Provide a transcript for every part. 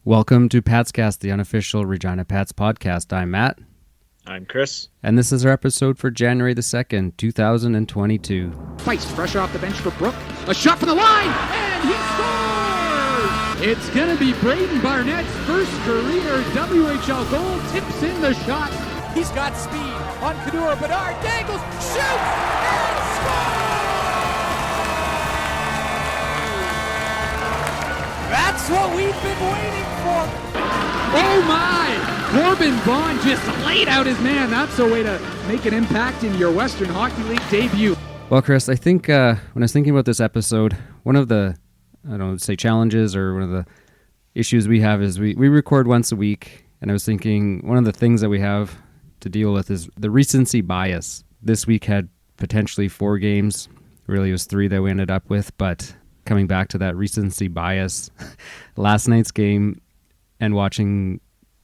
Welcome to Pat's Cast, the unofficial Regina Pats podcast. I'm Matt. I'm Chris. And this is our episode for January the 2nd, 2022. Fights fresh off the bench for Brooke. A shot from the line, and he scores! It's going to be Braden Barnett's first career WHL goal. Tips in the shot. He's got speed on Kadura. Bedard dangles, shoots, and scores! That's what we've been waiting for. Oh my! Corbin Vaughn just laid out his man. That's a way to make an impact in your Western Hockey League debut. Well, Chris, I think when I was thinking about this episode, one of the, challenges or one of the issues we have is we record once a week. And I was thinking one of the things that we have to deal with is the recency bias. This week had potentially 4 games. Really, it was 3 that we ended up with. But coming back to that recency bias, last night's game and watching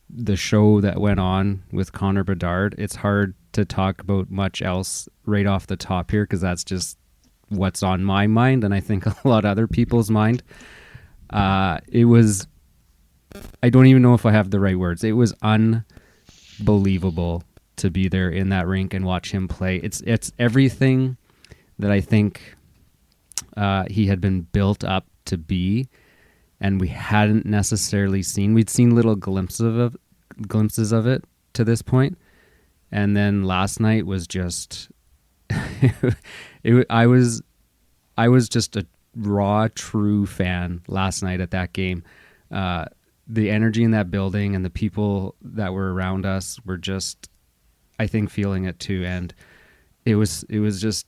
the show that went on with Connor Bedard, it's hard to talk about much else right off the top here because that's just what's on my mind and I think a lot of other people's mind. It was, I don't even know if I have the right words. It was unbelievable to be there in that rink and watch him play. It's everything that I think he had been built up to be, and we hadn't necessarily seen. We'd seen little glimpses of it to this point, and then last night was just. I was just a raw, true fan last night at that game. The energy in that building and the people that were around us were just, I think, feeling it too, and it was just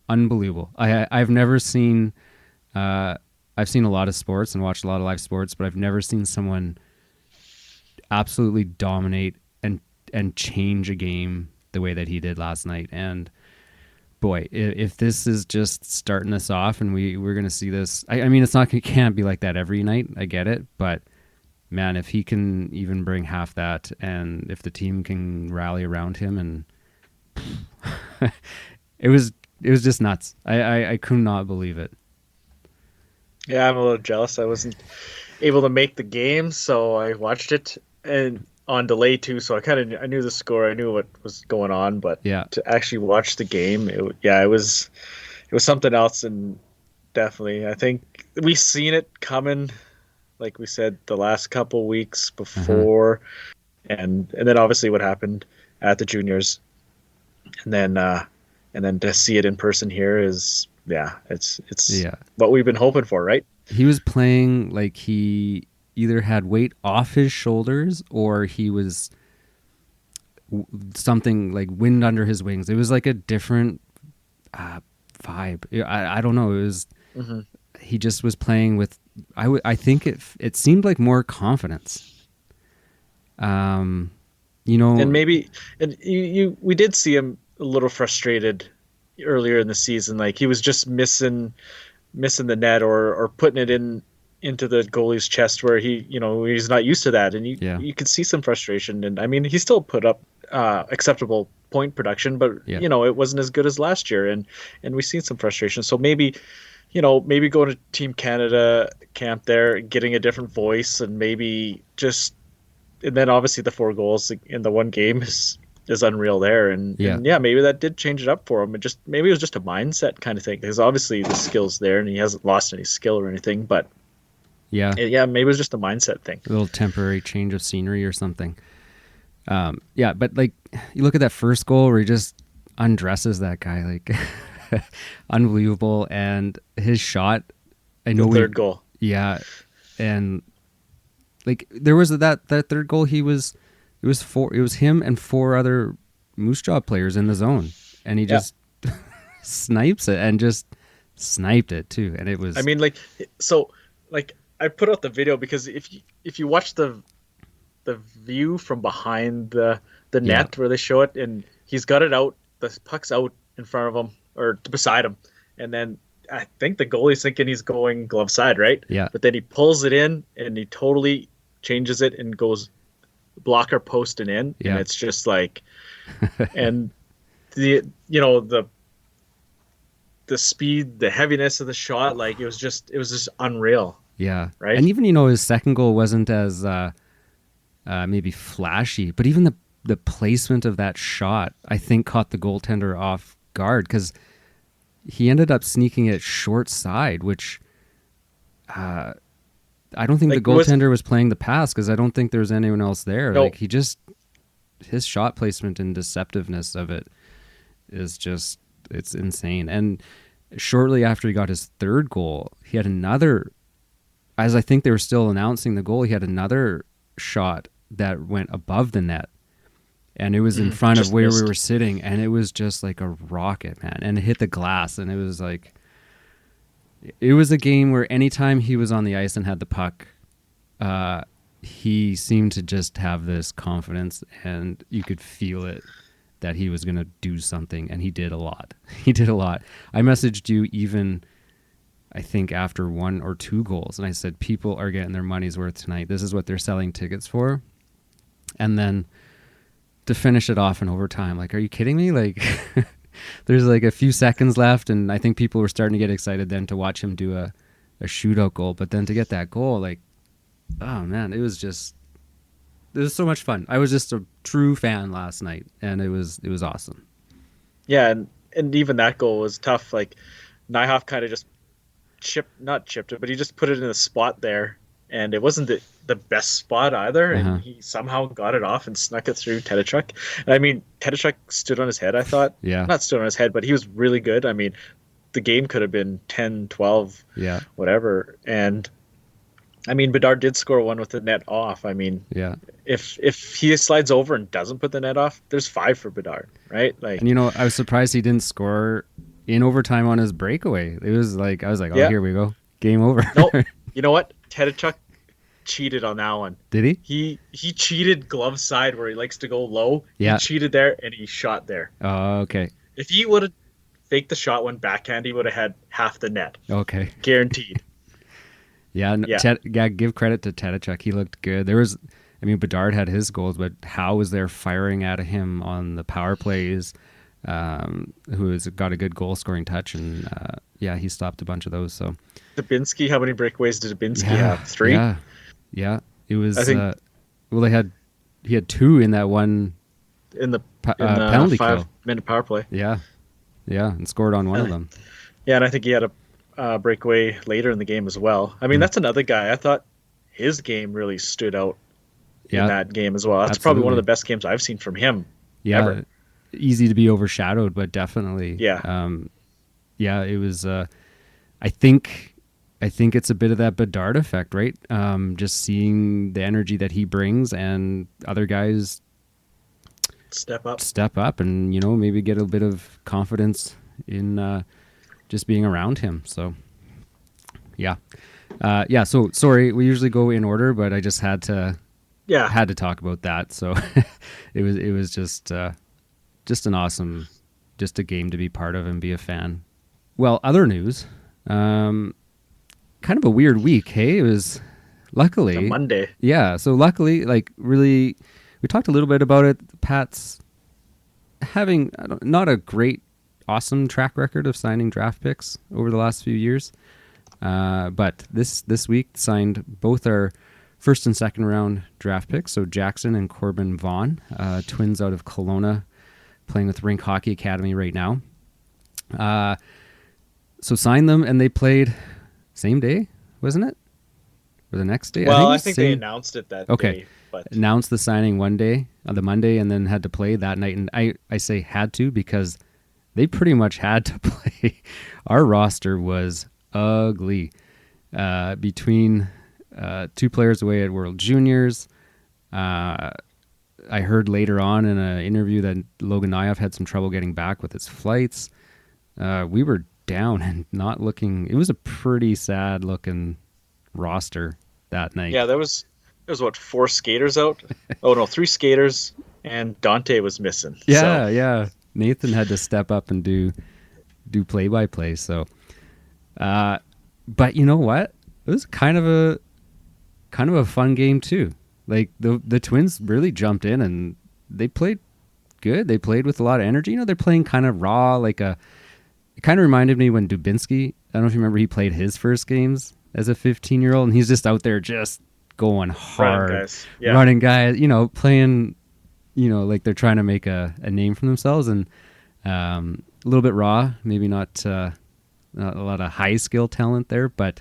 unbelievable. I've never seen. I've seen a lot of sports and watched a lot of live sports, but I've never seen someone absolutely dominate and change a game the way that he did last night. And boy, if this is just starting us off and we're going to see this, I mean, it can't be like that every night. I get it. But man, if he can even bring half that and if the team can rally around him, and it was just nuts. I could not believe it. Yeah, I'm a little jealous. I wasn't able to make the game, so I watched it and on delay too. So I knew the score, I knew what was going on, but to actually watch the game, it was something else. And definitely, I think we've seen it coming, like we said, the last couple weeks before, and then obviously what happened at the juniors, and then to see it in person here is. Yeah, it's what we've been hoping for, right? He was playing like he either had weight off his shoulders or he was something like wind under his wings. It was like a different vibe. I don't know. It was he just was playing with. I think it seemed like more confidence. And maybe we did see him a little frustrated earlier in the season, like he was just missing the net or putting it into the goalie's chest where he's not used to that, and you could see some frustration. And I mean, he still put up acceptable point production, but it wasn't as good as last year, and we've seen some frustration. So maybe going to Team Canada camp there, getting a different voice, and maybe and then obviously the 4 goals in the one game is unreal there, and maybe that did change it up for him. Maybe it was just a mindset kind of thing, because obviously the skill's there and he hasn't lost any skill or anything, but maybe it was just a mindset thing, a little temporary change of scenery or something. But like you look at that first goal where he just undresses that guy, like unbelievable, and his shot, I know the third goal, and like there was that third goal, it was him and 4 other Moose Jaw players in the zone, and he just snipes it and just sniped it too. And it was, I mean, I put out the video because if you watch the view from behind the net where they show it, and he's got it out, the puck's out in front of him or beside him, and then I think the goalie's thinking he's going glove side, right? Yeah. But then he pulls it in and he totally changes it and goes blocker post and in, and it's just like, and the speed, the heaviness of the shot, like it was just unreal. Yeah. Right? And even, his second goal wasn't as maybe flashy, but even the placement of that shot, I think, caught the goaltender off guard because he ended up sneaking it short side, which I don't think the goaltender was playing the pass because I don't think there was anyone else there. No. Like his shot placement and deceptiveness of it is just, it's insane. And shortly after he got his third goal, he had another, as I think they were still announcing the goal, he had another shot that went above the net. And it was in front of where we were sitting, and it was just like a rocket, man. And it hit the glass, and it was like, it was a game where anytime he was on the ice and had the puck, he seemed to just have this confidence, and you could feel it that he was going to do something, and he did a lot. He did a lot. I messaged you even, I think, after 1 or 2 goals, and I said, people are getting their money's worth tonight. This is what they're selling tickets for. And then to finish it off in overtime, like, are you kidding me? Like, there's like a few seconds left, and I think people were starting to get excited then to watch him do a shootout goal. But then to get that goal, like, oh man, it was so much fun. I was just a true fan last night, and it was awesome. Yeah, and even that goal was tough. Like, Nyhoff kind of just not chipped it, but he just put it in a spot there, and it wasn't the best spot either, and he somehow got it off and snuck it through Tedachuk. And I mean, Tedachuk stood on his head, I thought. Yeah. Not stood on his head, but he was really good. I mean, the game could have been 10-12, whatever. And I mean, Bedard did score one with the net off. I mean, if he slides over and doesn't put the net off, there's 5 for Bedard, right? Like, and I was surprised he didn't score in overtime on his breakaway. It was like, I was like, oh, here we go, game over. No, you know what? Tedachuk cheated on that one. Did he? He cheated glove side where he likes to go low. Yeah. He cheated there and he shot there. Oh, okay. If he would have faked the shot one backhand, he would have had half the net. Okay. Guaranteed. Give credit to Tedachuk. He looked good. Bedard had his goals, but Howe was there firing at him on the power plays, who has got a good goal scoring touch, and he stopped a bunch of those. So Dubinsky, how many breakaways did Dubinsky have? 3? Yeah. It was, he had 2 in that one in the penalty 5-minute power play. Yeah, and scored on one of them. Yeah, and I think he had a breakaway later in the game as well. I mean, that's another guy. I thought his game really stood out in that game as well. That's probably one of the best games I've seen from him. Yeah, ever. Easy to be overshadowed, but definitely. It was. I think it's a bit of that Bedard effect, right? Just seeing the energy that he brings, and other guys step up, and maybe get a bit of confidence in just being around him. So, So sorry, we usually go in order, but I just had to talk about that. So it was just an awesome, just a game to be part of and be a fan. Well, other news, kind of a weird week. Hey, it was luckily it's a Monday. Yeah. So luckily, like, really, we talked a little bit about it. Pat's having not a great, awesome track record of signing draft picks over the last few years. But this week signed both our first and second round draft picks. So Jackson and Corbin Vaughn, twins out of Kelowna, playing with Rink Hockey Academy right now. So signed them, and they played same day, wasn't it? Or the next day? Well, I think they announced it that day. But announced the signing one day, on the Monday, and then had to play that night. And I say had to because they pretty much had to play. Our roster was ugly. Between 2 players away at World Juniors, I heard later on in an interview that Logan Nyhoff had some trouble getting back with his flights. We were down and not looking. It was a pretty sad looking roster that night. Yeah, there was 4 skaters out? 3 skaters, and Dante was missing. Yeah. Nathan had to step up and do play-by-play. So, but you know what? It was kind of a fun game too. Like the Twins really jumped in and they played good. They played with a lot of energy. They're playing kind of raw. It kind of reminded me when Dubinsky, I don't know if you remember, he played his first games as a 15-year-old, and he's just out there just going hard, running guys, playing, like they're trying to make a name for themselves, and a little bit raw, maybe not a lot of high skill talent there, but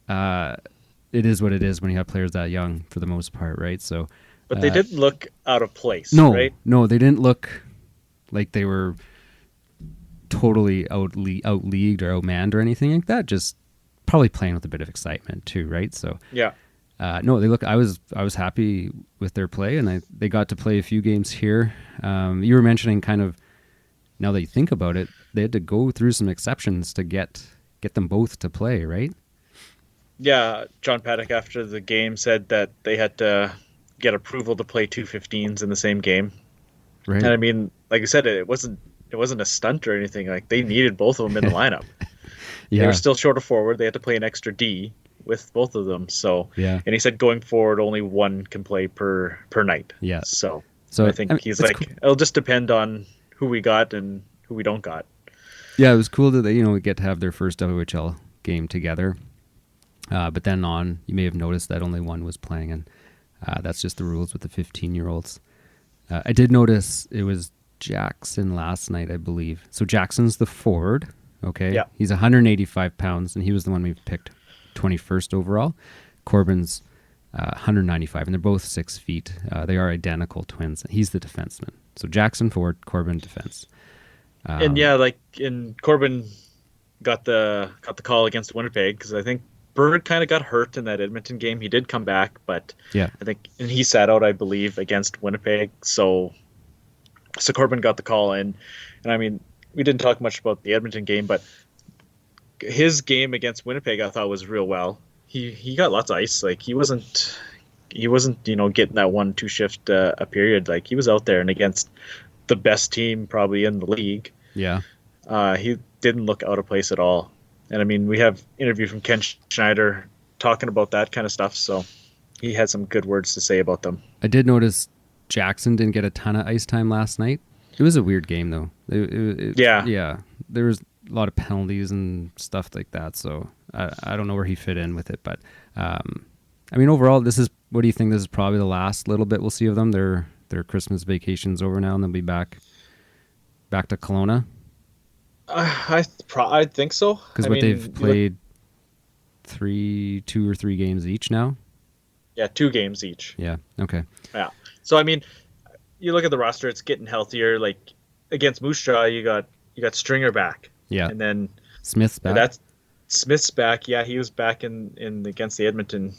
it is what it is when you have players that young for the most part, right? So, but they didn't look out of place, no, right? No, they didn't look like they were totally out-leagued or outmanned or anything like that. Just probably playing with a bit of excitement too, right? So yeah, no, they look. I was happy with their play, and they got to play a few games here. You were mentioning kind of, now that you think about it, they had to go through some exceptions to get them both to play, right? Yeah, John Paddock after the game said that they had to get approval to play 2 15s in the same game. Right. And I mean, like I said, it wasn't a stunt or anything. Like, they needed both of them in the lineup. Yeah. They were still short of forward. They had to play an extra D with both of them. So yeah. And he said going forward, only one can play per night. Yeah. So I think he's like, cool. It'll just depend on who we got and who we don't got. Yeah, it was cool that they get to have their first WHL game together. But then you may have noticed that only one was playing, and that's just the rules with the 15-year-olds. I did notice it was Jackson last night, I believe. So Jackson's the forward, okay? Yeah. He's 185 pounds, and he was the one we picked 21st overall. Corbin's 195, and they're both 6 feet. They are identical twins. He's the defenseman. So Jackson forward, Corbin defense. And Corbin got the call against Winnipeg, because I think Bird kind of got hurt in that Edmonton game. He did come back, but yeah, I think, and he sat out, I believe, against Winnipeg. So Corbin got the call in, and I mean, we didn't talk much about the Edmonton game, but his game against Winnipeg I thought was real well. He got lots of ice. Like, he wasn't getting that 1-2 shift a period. Like, he was out there, and against the best team probably in the league. Yeah, he didn't look out of place at all. And I mean, we have interview from Ken Schneider talking about that kind of stuff, so he had some good words to say about them. I did notice Jackson didn't get a ton of ice time last night. It was a weird game, though. Yeah. There was a lot of penalties and stuff like that, so I don't know where he fit in with it. But, I mean, overall, what do you think? This is probably the last little bit we'll see of them. Their Christmas vacation's over now, and they'll be back to Kelowna. I think so. Because they've played 2 or 3 games each now. Yeah, 2 games each. Yeah. Okay. Yeah. So I mean, you look at the roster; it's getting healthier. Like, against Moose Jaw, you got Stringer back. Yeah. And then Smith's back. Smith's back. Yeah, he was back in against Edmonton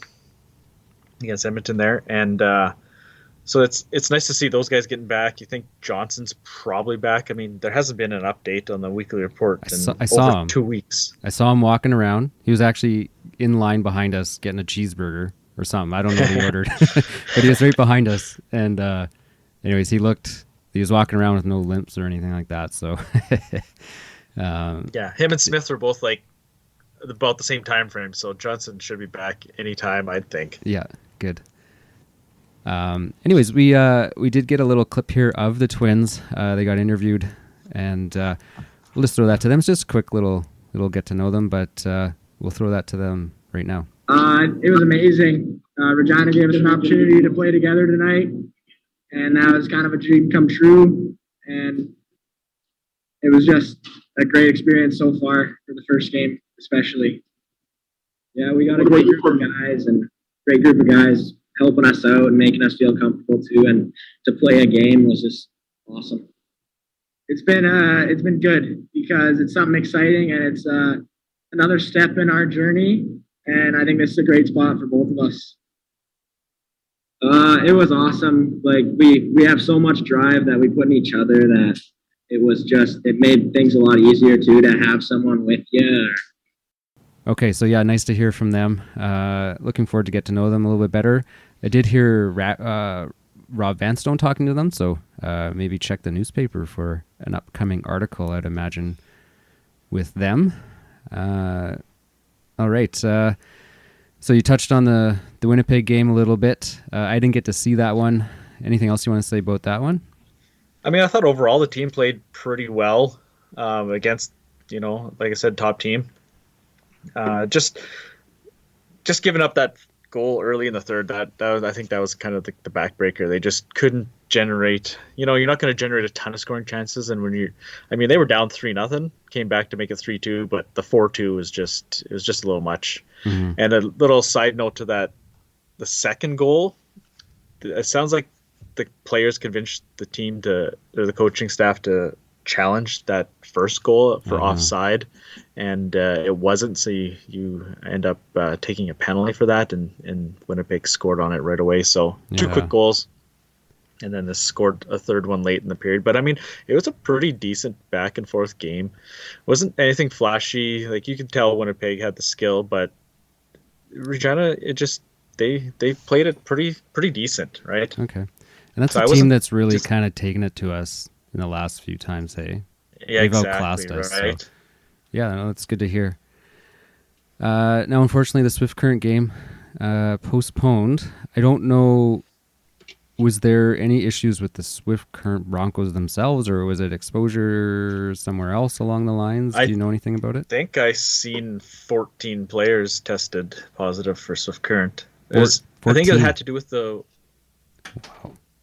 there, and so it's nice to see those guys getting back. You think Johnson's probably back? I mean, there hasn't been an update on the weekly report I saw over him. 2 weeks. I saw him walking around. He was actually in line behind us getting a cheeseburger or something. I don't know what he ordered, but he was right behind us. And anyways, he was walking around with no limps or anything like that. So yeah, him and Smith were both like about the same time frame. So Johnson should be back anytime, I'd think. Yeah, good. Anyways, we did get a little clip here of the twins. They got interviewed, and we'll just throw that to them. It's just a quick little get to know them, but we'll throw that to them right now. It was amazing. Regina gave us an opportunity to play together tonight, and that was kind of a dream come true. And it was just a great experience so far for the first game, especially. Yeah, we got a great group of guys helping us out and making us feel comfortable too. And to play a game was just awesome. It's been good because it's something exciting, and it's another step in our journey. And I think this is a great spot for both of us. It was awesome. Like, we have so much drive that we put in each other that it made things a lot easier too, to have someone with you. Okay, so yeah, nice to hear from them. Looking forward to get to know them a little bit better. I did hear Rob Vanstone talking to them, so maybe check the newspaper for an upcoming article, I'd imagine, with them. All right, so you touched on the Winnipeg game a little bit. I didn't get to see that one. Anything else you want to say about that one? I mean, I thought overall the team played pretty well against, like I said, top team. Just just giving up that goal early in the third, that was, I think that was kind of the backbreaker. They just couldn't generate. You're not going to generate a ton of scoring chances, and they were down 3-0, came back to make it 3-2, but the 4-2 was just a little much. Mm-hmm. And a little side note to that, the second goal, it sounds like the players convinced the team or the coaching staff to challenge that first goal for offside, and it wasn't, so you end up taking a penalty for that, and Winnipeg scored on it right away. So two quick goals, and then they scored a third one late in the period. But it was a pretty decent back and forth game. It wasn't anything flashy. Like, you could tell Winnipeg had the skill, but Regina, they played it pretty decent, right? Okay. And that's a team that's really kind of taken it to us in the last few times, hey? Yeah, they've exactly, outclassed us. right? So. Yeah, no, that's good to hear. Now, unfortunately, the Swift Current game postponed. I don't know, was there any issues with the Swift Current Broncos themselves, or was it exposure somewhere else along the lines? Do you know anything about it? I think I seen 14 players tested positive for Swift Current. I think it had to do with the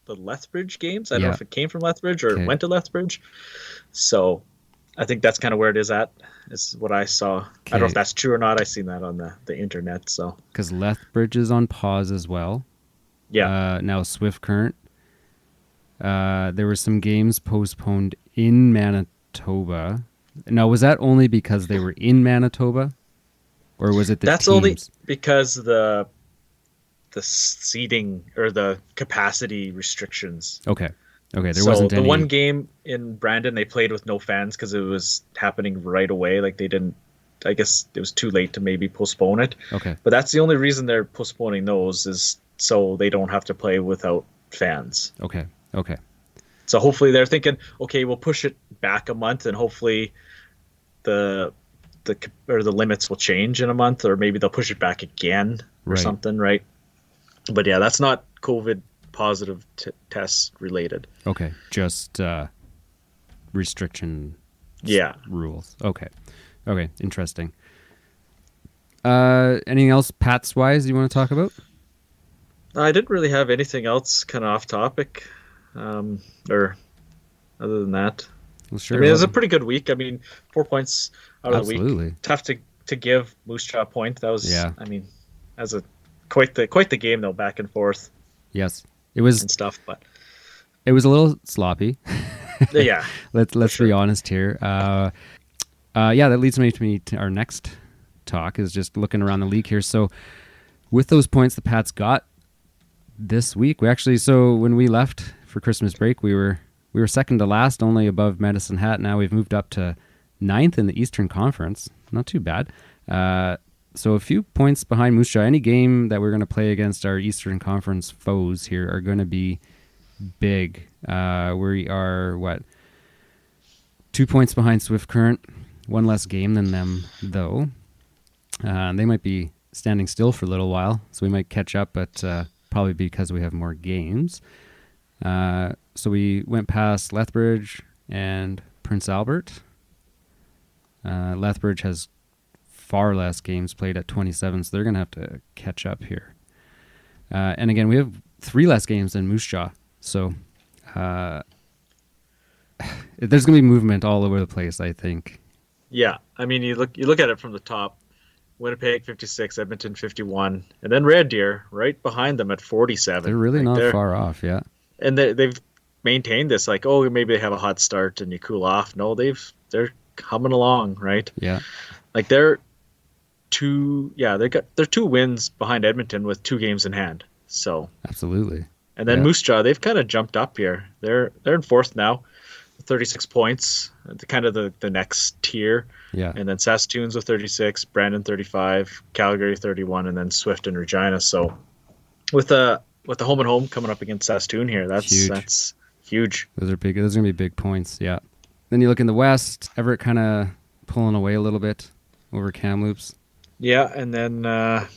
Lethbridge games. I don't know if it came from Lethbridge or went to Lethbridge. So I think that's kind of where it is at, is what I saw. I don't know if that's true or not. I seen that on the internet. So because Lethbridge is on pause as well. Yeah. Now Swift Current. There were some games postponed in Manitoba. Now, was that only because they were in Manitoba, or was it that's teams? Only because the seating or the capacity restrictions. Okay. There wasn't any. The one game in Brandon, they played with no fans because it was happening right away. Like, they didn't. I guess it was too late to maybe postpone it. Okay. But that's the only reason they're postponing those, is so they don't have to play without fans. Okay. So hopefully they're thinking, okay, we'll push it back a month, and hopefully the limits will change in a month, or maybe they'll push it back again or something, right? But yeah, that's not COVID positive test related. Okay, just restriction rules. Okay, interesting. Anything else Pats wise you want to talk about? I didn't really have anything else kind of off topic, or other than that. Well, sure. It was a pretty good week. 4 points out of the Absolutely. week. Tough to give Moose Jaw a point. That was, as a quite the game though, back and forth. Yes, it was and stuff, but it was a little sloppy. Yeah, let's be honest here. That leads me to our next talk, is just looking around the league here. So with those points the Pats got this week, so when we left for Christmas break, we were second to last, only above Medicine Hat. Now we've moved up to 9th in the Eastern Conference. Not too bad. So a few points behind Moose Jaw. Any game that we're going to play against our Eastern Conference foes here are going to be big. We are, 2 points behind Swift Current. One less game than them, though. They might be standing still for a little while, so we might catch up, but probably because we have more games. So we went past Lethbridge and Prince Albert. Lethbridge has far less games played at 27, so they're going to have to catch up here. And again, we have 3 less games than Moose Jaw, so there's going to be movement all over the place, I think. Yeah, you look at it from the top. Winnipeg 56, Edmonton 51, and then Red Deer right behind them at 47. They're really not far off, yeah. And they've maintained this, like, maybe they have a hot start and you cool off. No, they're coming along, right? Yeah. Like, they're 2 wins behind Edmonton with 2 games in hand. So absolutely. And then Moose Jaw, they've kind of jumped up here. They're in 4th now, 36 points, kind of the next tier. Yeah. And then Saskatoon's with 36, Brandon 35, Calgary 31, and then Swift and Regina. So with the home and home coming up against Saskatoon here, that's huge. Those are big. Those are going to be big points, yeah. Then you look in the West, Everett kind of pulling away a little bit over Kamloops. Yeah, and then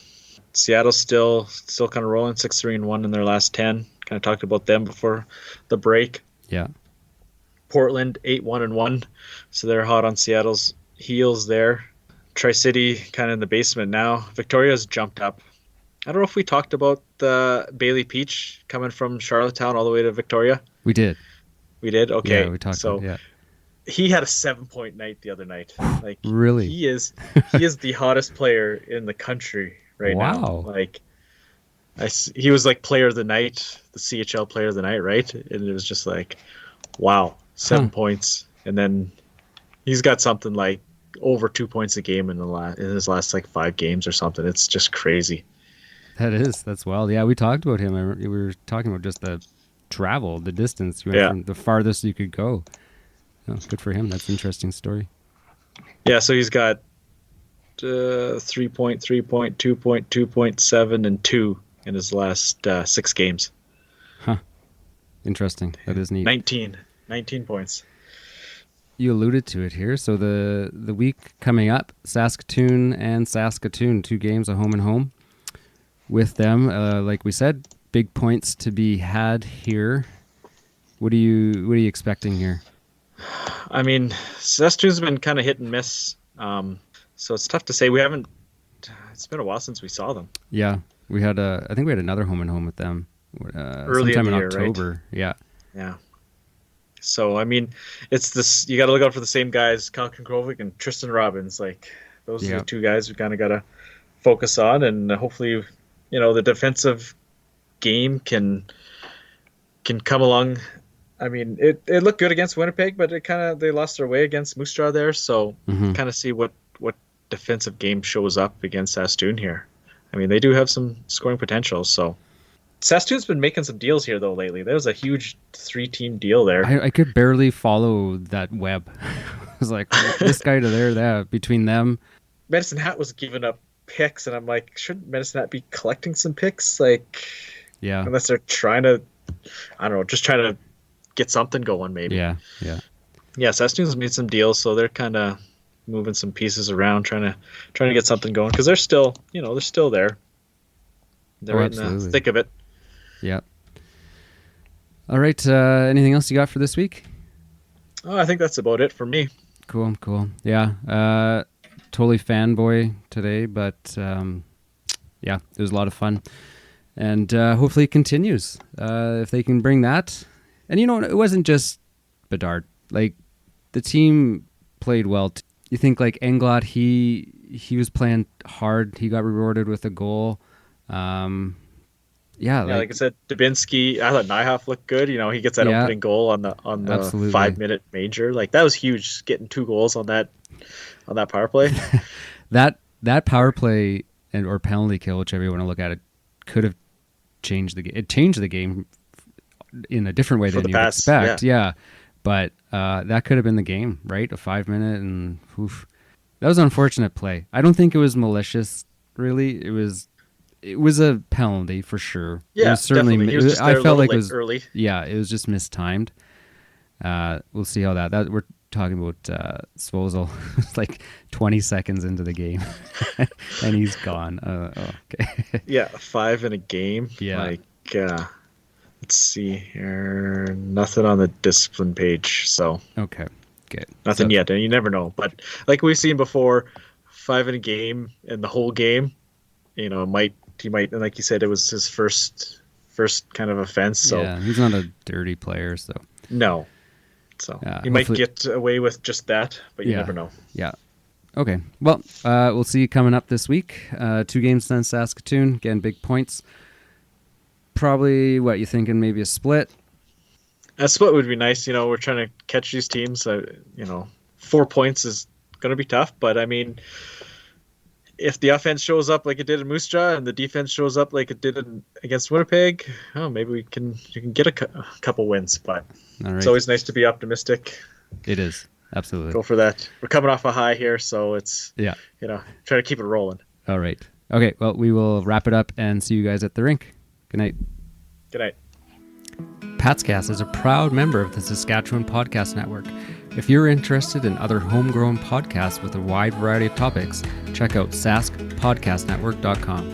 Seattle's still kind of rolling 6-3-1 in their last 10. Kind of talked about them before the break. Yeah. Portland 8-1-1, so they're hot on Seattle's heels there. Tri-City kind of in the basement now. Victoria's jumped up. I don't know if we talked about the Bailey Peach coming from Charlottetown all the way to Victoria. We did. We did? Okay. Yeah, we talked so about, yeah. He had a 7-point night the other night. Like, Really? He is the hottest player in the country now. Wow. Like, he was like player of the night, the CHL player of the night, right? And it was just like, wow, 7 points. And then he's got something like over 2 points a game in his last like 5 games or something. It's just crazy. That's wild. Yeah, we talked about him. We were talking about just the travel, the distance. You went from the farthest you could go. Oh, good for him. That's an interesting story. Yeah, so he's got 3 point, 3 point, 2 point, 2.7, and 2 in his last 6 games. Huh. Interesting. That is neat. 19 points. You alluded to it here. So the week coming up, Saskatoon and Saskatoon, 2 games, a home and home. With them, like we said, big points to be had here. What are you expecting here? I mean, Saskatoon's been kind of hit and miss, so it's tough to say. It's been a while since we saw them. Yeah, I think we had another home and home with them early sometime in the in year, October. Right? Yeah. So I mean, it's this. You got to look out for the same guys, Kyle Kokovic and Tristan Robbins. Like those are the 2 guys we kind of got to focus on, and hopefully, the defensive game can come along. I mean, it looked good against Winnipeg, but they lost their way against Moose Jaw there. So kind of see what defensive game shows up against Saskatoon here. I mean, they do have some scoring potential. So Saskatoon's been making some deals here though lately. There was a huge 3-team deal there. I could barely follow that web. I was like, this guy to there, that between them. Medicine Hat was giving up picks, and I'm like, shouldn't Medicine Hat be collecting some picks? Like, yeah, unless they're trying to, I don't know, just trying to get something going, maybe. Yeah. Saskatoon's made some deals, so they're kind of moving some pieces around, trying to get something going, because they're still, they're still there. They're right in the thick of it. Yeah. All right. Anything else you got for this week? Oh, I think that's about it for me. Cool. Yeah. Totally fanboy today, but it was a lot of fun, and hopefully it continues. If they can bring that. And it wasn't just Bedard. Like, the team played well. You think like Englot, he was playing hard. He got rewarded with a goal. Like I said, Dubinsky. I thought Nyhoff looked good. He gets that opening goal on the 5-minute major. Like, that was huge. Getting 2 goals on that power play. that power play or penalty kill, whichever you want to look at it, could have changed the game. It changed the game in a different way than you expect. Yeah. But that could have been the game, right? A 5-minute, and that was an unfortunate play. I don't think it was malicious, really. It was a penalty for sure. Yeah, it was certainly. I felt like it was early. Yeah, it was just mistimed. We'll see how that we're talking about Svozil. It's like 20 seconds into the game, and he's gone. Okay. Yeah, 5 in a game. Yeah. Let's see here. Nothing on the discipline page. So okay, good. Nothing yet, and you never know. But like we've seen before, 5 in a game and the whole game, he might, and like you said, it was his first kind of offense. So yeah, he's not a dirty player, so no. So he might get away with just that, but you never know. Yeah. Okay. Well, we'll see you coming up this week. 2 games done Saskatoon. Again, big points. Probably, what you thinking? Maybe a split? A split would be nice. We're trying to catch these teams. 4 points is going to be tough, but I mean, if the offense shows up like it did in Moose Jaw and the defense shows up like it did against Winnipeg, maybe you can get a couple wins. But It's always nice to be optimistic. It is, absolutely. Go for that. We're coming off a high here, so it's try to keep it rolling. All right. Okay. Well, we will wrap it up and see you guys at the rink. Good night. Good night. Patscast is a proud member of the Saskatchewan Podcast Network. If you're interested in other homegrown podcasts with a wide variety of topics, check out saskpodcastnetwork.com.